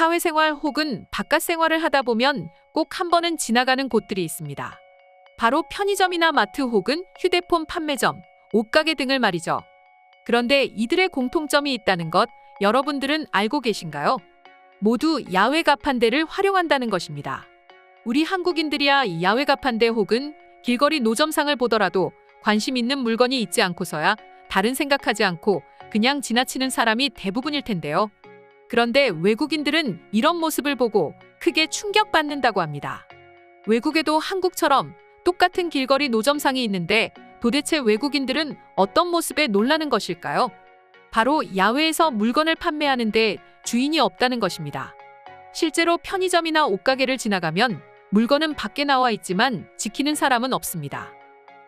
사회생활 혹은 바깥 생활을 하다 보면 꼭 한 번은 지나가는 곳들이 있습니다. 바로 편의점이나 마트 혹은 휴대폰 판매점, 옷가게 등을 말이죠. 그런데 이들의 공통점이 있다는 것 여러분들은 알고 계신가요? 모두 야외 가판대를 활용한다는 것입니다. 우리 한국인들이야 야외 가판대 혹은 길거리 노점상을 보더라도 관심 있는 물건이 있지 않고서야 다른 생각하지 않고 그냥 지나치는 사람이 대부분일 텐데요. 그런데 외국인들은 이런 모습을 보고 크게 충격받는다고 합니다. 외국에도 한국처럼 똑같은 길거리 노점상이 있는데 도대체 외국인들은 어떤 모습에 놀라는 것일까요? 바로 야외에서 물건을 판매하는데 주인이 없다는 것입니다. 실제로 편의점이나 옷가게를 지나가면 물건은 밖에 나와 있지만 지키는 사람은 없습니다.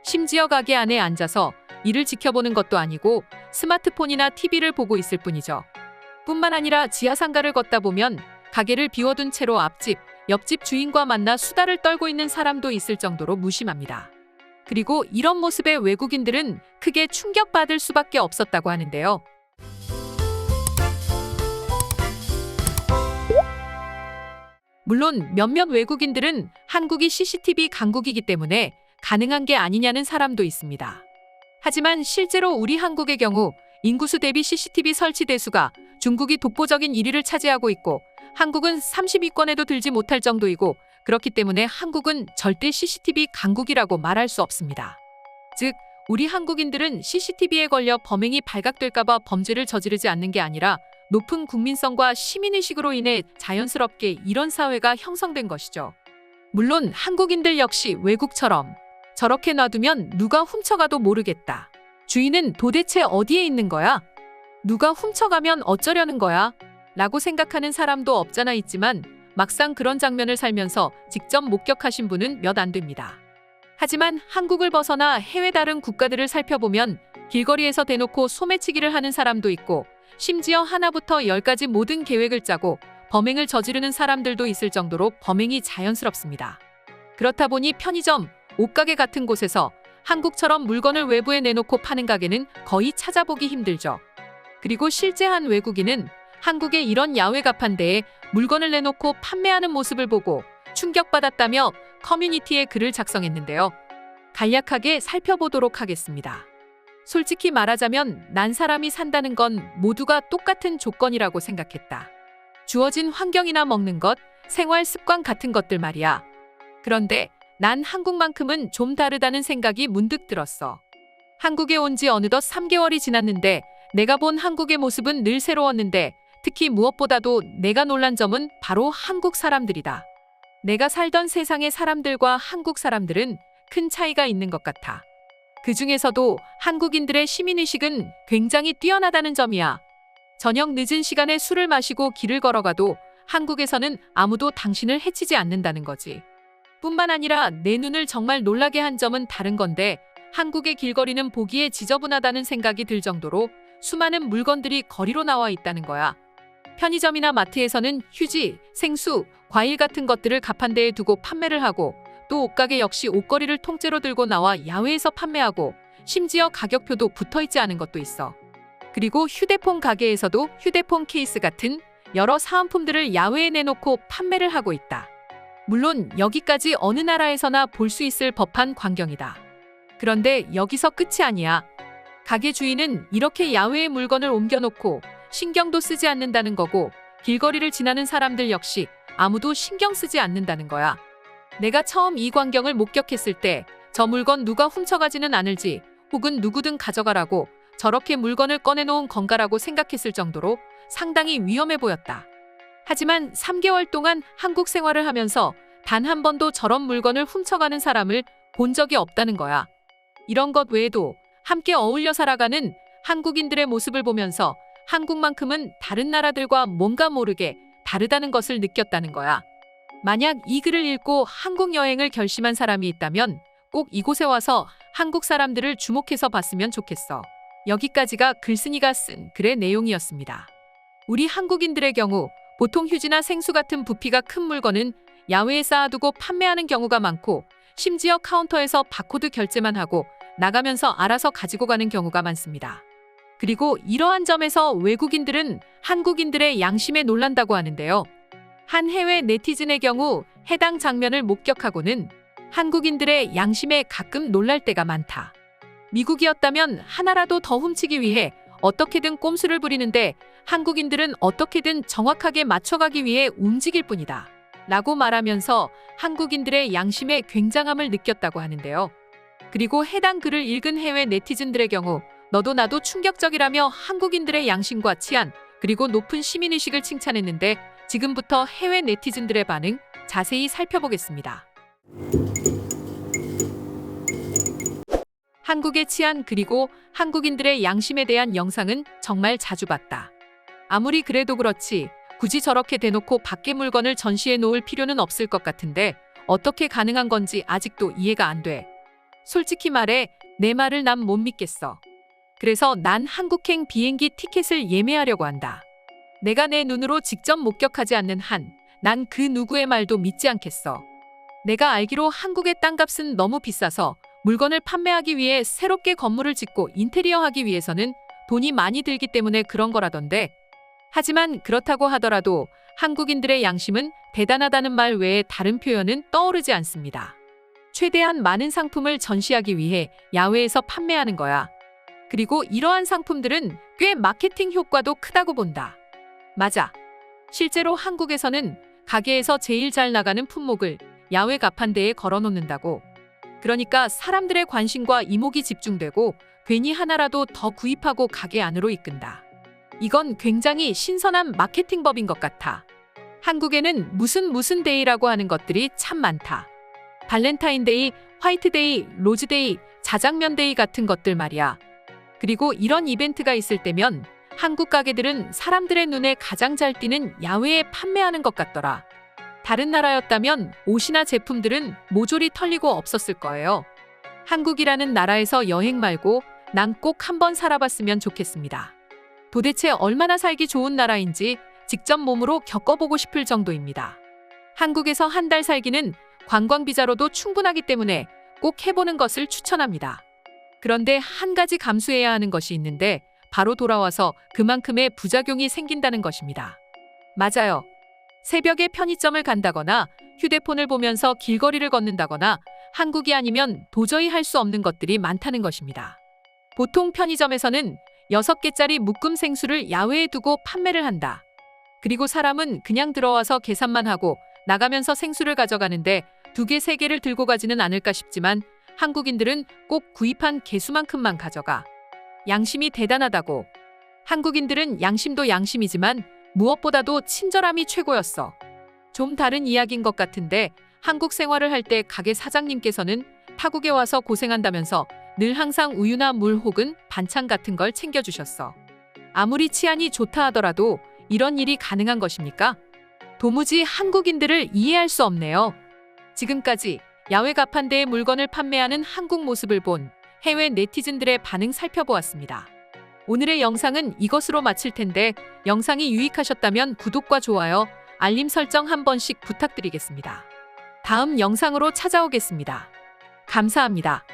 심지어 가게 안에 앉아서 이를 지켜보는 것도 아니고 스마트폰이나 TV를 보고 있을 뿐이죠. 뿐만 아니라 지하상가를 걷다 보면 가게를 비워둔 채로 앞집, 옆집 주인과 만나 수다를 떨고 있는 사람도 있을 정도로 무심합니다. 그리고 이런 모습에 외국인들은 크게 충격받을 수밖에 없었다고 하는데요. 물론 몇몇 외국인들은 한국이 CCTV 강국이기 때문에 가능한 게 아니냐는 사람도 있습니다. 하지만 실제로 우리 한국의 경우 인구수 대비 CCTV 설치 대수가 중국이 독보적인 1위를 차지하고 있고 한국은 30위권에도 들지 못할 정도이고 그렇기 때문에 한국은 절대 CCTV 강국이라고 말할 수 없습니다. 즉, 우리 한국인들은 CCTV에 걸려 범행이 발각될까봐 범죄를 저지르지 않는 게 아니라 높은 국민성과 시민의식으로 인해 자연스럽게 이런 사회가 형성된 것이죠. 물론 한국인들 역시 외국처럼 저렇게 놔두면 누가 훔쳐가도 모르겠다. 주인은 도대체 어디에 있는 거야? 누가 훔쳐가면 어쩌려는 거야? 라고 생각하는 사람도 없잖아 있지만 막상 그런 장면을 살면서 직접 목격하신 분은 몇 안 됩니다. 하지만 한국을 벗어나 해외 다른 국가들을 살펴보면 길거리에서 대놓고 소매치기를 하는 사람도 있고 심지어 하나부터 10까지 모든 계획을 짜고 범행을 저지르는 사람들도 있을 정도로 범행이 자연스럽습니다. 그렇다 보니 편의점, 옷가게 같은 곳에서 한국처럼 물건을 외부에 내놓고 파는 가게는 거의 찾아보기 힘들죠. 그리고 실제 한 외국인은 한국의 이런 야외 가판대에 물건을 내놓고 판매하는 모습을 보고 충격받았다며 커뮤니티에 글을 작성했는데요. 간략하게 살펴보도록 하겠습니다. 솔직히 말하자면 난 사람이 산다는 건 모두가 똑같은 조건이라고 생각했다. 주어진 환경이나 먹는 것, 생활 습관 같은 것들 말이야. 그런데 난 한국만큼은 좀 다르다는 생각이 문득 들었어. 한국에 온 지 어느덧 3개월이 지났는데 내가 본 한국의 모습은 늘 새로웠는데 특히 무엇보다도 내가 놀란 점은 바로 한국 사람들이다. 내가 살던 세상의 사람들과 한국 사람들은 큰 차이가 있는 것 같아. 그 중에서도 한국인들의 시민의식은 굉장히 뛰어나다는 점이야. 저녁 늦은 시간에 술을 마시고 길을 걸어가도 한국에서는 아무도 당신을 해치지 않는다는 거지. 뿐만 아니라 내 눈을 정말 놀라게 한 점은 다른 건데 한국의 길거리는 보기에 지저분하다는 생각이 들 정도로 수많은 물건들이 거리로 나와 있다는 거야. 편의점이나 마트에서는 휴지, 생수, 과일 같은 것들을 가판대에 두고 판매를 하고 또 옷가게 역시 옷걸이를 통째로 들고 나와 야외에서 판매하고 심지어 가격표도 붙어있지 않은 것도 있어. 그리고 휴대폰 가게에서도 휴대폰 케이스 같은 여러 사은품들을 야외에 내놓고 판매를 하고 있다. 물론 여기까지 어느 나라에서나 볼 수 있을 법한 광경이다. 그런데 여기서 끝이 아니야. 가게 주인은 이렇게 야외에 물건을 옮겨놓고 신경도 쓰지 않는다는 거고 길거리를 지나는 사람들 역시 아무도 신경 쓰지 않는다는 거야. 내가 처음 이 광경을 목격했을 때 저 물건 누가 훔쳐가지는 않을지 혹은 누구든 가져가라고 저렇게 물건을 꺼내놓은 건가라고 생각했을 정도로 상당히 위험해 보였다. 하지만 3개월 동안 한국 생활을 하면서 단 한 번도 저런 물건을 훔쳐가는 사람을 본 적이 없다는 거야. 이런 것 외에도 함께 어울려 살아가는 한국인들의 모습을 보면서 한국만큼은 다른 나라들과 뭔가 모르게 다르다는 것을 느꼈다는 거야. 만약 이 글을 읽고 한국 여행을 결심한 사람이 있다면 꼭 이곳에 와서 한국 사람들을 주목해서 봤으면 좋겠어. 여기까지가 글쓴이가 쓴 글의 내용이었습니다. 우리 한국인들의 경우 보통 휴지나 생수 같은 부피가 큰 물건은 야외에 쌓아두고 판매하는 경우가 많고 심지어 카운터에서 바코드 결제만 하고 나가면서 알아서 가지고 가는 경우가 많습니다. 그리고 이러한 점에서 외국인들은 한국인들의 양심에 놀란다고 하는데요. 한 해외 네티즌의 경우 해당 장면을 목격하고는 한국인들의 양심에 가끔 놀랄 때가 많다. 미국이었다면 하나라도 더 훔치기 위해 어떻게든 꼼수를 부리는데 한국인들은 어떻게든 정확하게 맞춰가기 위해 움직일 뿐이다. 라고 말하면서 한국인들의 양심의 굉장함을 느꼈다고 하는데요. 그리고 해당 글을 읽은 해외 네티즌들의 경우 너도 나도 충격적이라며 한국인들의 양심과 치안, 그리고 높은 시민의식을 칭찬했는데 지금부터 해외 네티즌들의 반응 자세히 살펴보겠습니다. 한국의 치안 그리고 한국인들의 양심에 대한 영상은 정말 자주 봤다. 아무리 그래도 그렇지 굳이 저렇게 대놓고 밖에 물건을 전시해 놓을 필요는 없을 것 같은데 어떻게 가능한 건지 아직도 이해가 안 돼. 솔직히 말해 내 말을 난 못 믿겠어. 그래서 난 한국행 비행기 티켓을 예매하려고 한다. 내가 내 눈으로 직접 목격하지 않는 한 난 그 누구의 말도 믿지 않겠어. 내가 알기로 한국의 땅값은 너무 비싸서 물건을 판매하기 위해 새롭게 건물을 짓고 인테리어 하기 위해서는 돈이 많이 들기 때문에 그런 거라던데. 하지만 그렇다고 하더라도 한국인들의 양심은 대단하다는 말 외에 다른 표현은 떠오르지 않습니다. 최대한 많은 상품을 전시하기 위해 야외에서 판매하는 거야. 그리고 이러한 상품들은 꽤 마케팅 효과도 크다고 본다. 맞아. 실제로 한국에서는 가게에서 제일 잘 나가는 품목을 야외 가판대에 걸어놓는다고. 그러니까 사람들의 관심과 이목이 집중되고 괜히 하나라도 더 구입하고 가게 안으로 이끈다. 이건 굉장히 신선한 마케팅법인 것 같아. 한국에는 무슨 데이라고 하는 것들이 참 많다. 발렌타인데이, 화이트데이, 로즈데이, 자장면데이 같은 것들 말이야. 그리고 이런 이벤트가 있을 때면 한국 가게들은 사람들의 눈에 가장 잘 띄는 야외에 판매하는 것 같더라. 다른 나라였다면 옷이나 제품들은 모조리 털리고 없었을 거예요. 한국이라는 나라에서 여행 말고 난 꼭 한번 살아봤으면 좋겠습니다. 도대체 얼마나 살기 좋은 나라인지 직접 몸으로 겪어보고 싶을 정도입니다. 한국에서 한 달 살기는 관광비자로도 충분하기 때문에 꼭 해보는 것을 추천합니다. 그런데 한 가지 감수해야 하는 것이 있는데 바로 돌아와서 그만큼의 부작용이 생긴다는 것입니다. 맞아요. 새벽에 편의점을 간다거나 휴대폰을 보면서 길거리를 걷는다거나 한국이 아니면 도저히 할 수 없는 것들이 많다는 것입니다. 보통 편의점에서는 6개짜리 묶음 생수를 야외에 두고 판매를 한다. 그리고 사람은 그냥 들어와서 계산만 하고 나가면서 생수를 가져가는데 2개, 3개를 들고 가지는 않을까 싶지만 한국인들은 꼭 구입한 개수만큼만 가져가. 양심이 대단하다고. 한국인들은 양심도 양심이지만 무엇보다도 친절함이 최고였어. 좀 다른 이야기인 것 같은데 한국 생활을 할 때 가게 사장님께서는 타국에 와서 고생한다면서 늘 항상 우유나 물 혹은 반찬 같은 걸 챙겨주셨어. 아무리 치안이 좋다 하더라도 이런 일이 가능한 것입니까? 도무지 한국인들을 이해할 수 없네요. 지금까지 야외 가판대에 물건을 판매하는 한국 모습을 본 해외 네티즌들의 반응 살펴보았습니다. 오늘의 영상은 이것으로 마칠 텐데 영상이 유익하셨다면 구독과 좋아요, 알림 설정 한 번씩 부탁드리겠습니다. 다음 영상으로 찾아오겠습니다. 감사합니다.